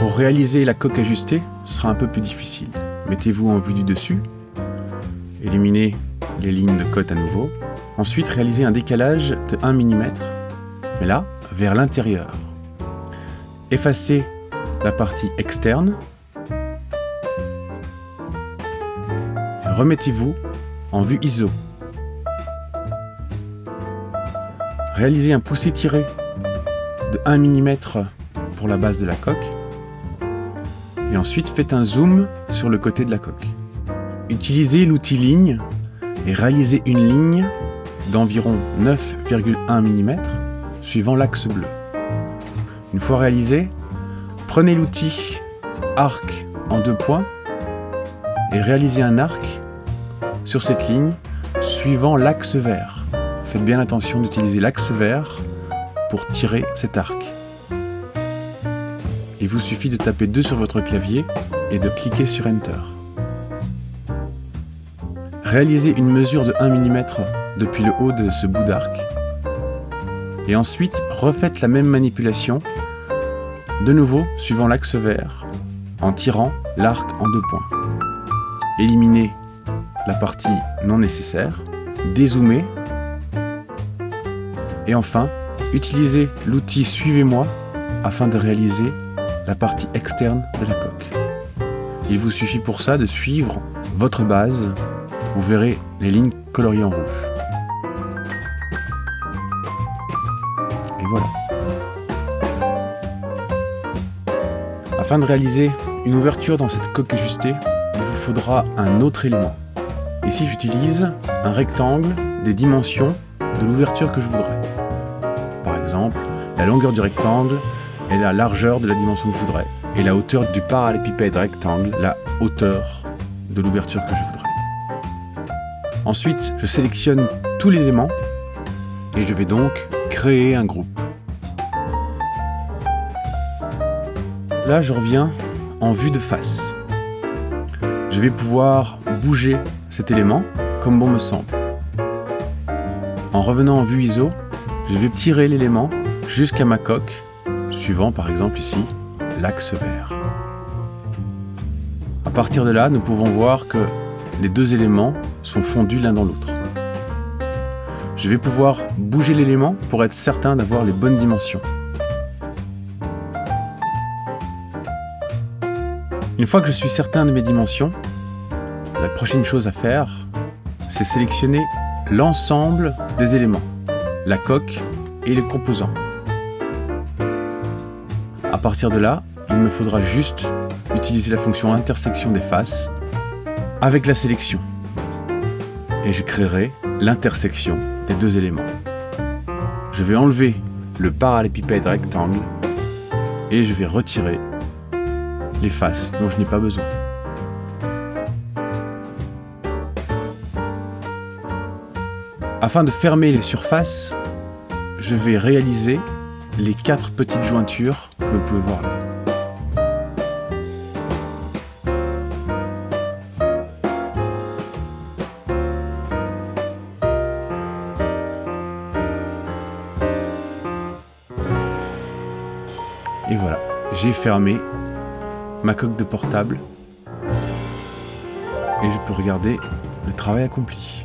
Pour réaliser la coque ajustée, ce sera un peu plus difficile. Mettez-vous en vue du dessus, éliminez les lignes de cote à nouveau. Ensuite, réalisez un décalage de 1 mm, mais là, vers l'intérieur. Effacez la partie externe. Remettez-vous en vue ISO. Réalisez un poussé-tiré de 1 mm pour la base de la coque. Et ensuite, faites un zoom sur le côté de la coque. Utilisez l'outil ligne et réalisez une ligne d'environ 9,1 mm suivant l'axe bleu. Une fois réalisé, prenez l'outil arc en 2 points et réalisez un arc sur cette ligne suivant l'axe vert. Faites bien attention d'utiliser l'axe vert pour tirer cet arc. Il vous suffit de taper 2 sur votre clavier et de cliquer sur Enter. Réalisez une mesure de 1 mm depuis le haut de ce bout d'arc. Et ensuite, refaites la même manipulation, de nouveau suivant l'axe vert, en tirant l'arc en 2 points. Éliminez la partie non nécessaire, dézoomez, et enfin, utilisez l'outil Suivez-moi afin de réaliser la partie externe de la coque. Il vous suffit pour ça de suivre votre base. Vous verrez les lignes coloriées en rouge. Et voilà. Afin de réaliser une ouverture dans cette coque ajustée, il vous faudra un autre élément. Ici, j'utilise un rectangle des dimensions de l'ouverture que je voudrais. Par exemple, la longueur du rectangle et la largeur de la dimension que je voudrais. Et la hauteur du parallélépipède rectangle, la hauteur de l'ouverture que je voudrais. Ensuite, je sélectionne tout l'élément et je vais donc créer un groupe. Là, je reviens en vue de face. Je vais pouvoir bouger cet élément comme bon me semble. En revenant en vue ISO, je vais tirer l'élément jusqu'à ma coque, suivant par exemple ici l'axe vert. À partir de là, nous pouvons voir que les 2 éléments sont fondus l'un dans l'autre. Je vais pouvoir bouger l'élément pour être certain d'avoir les bonnes dimensions. Une fois que je suis certain de mes dimensions, la prochaine chose à faire, c'est sélectionner l'ensemble des éléments, la coque et les composants. À partir de là, il me faudra juste utiliser la fonction intersection des faces avec la sélection. Et je créerai l'intersection des 2 éléments. Je vais enlever le parallélépipède rectangle et je vais retirer les faces dont je n'ai pas besoin. Afin de fermer les surfaces, je vais réaliser les 4 petites jointures que vous pouvez voir là. Et voilà, j'ai fermé ma coque de portable et je peux regarder le travail accompli.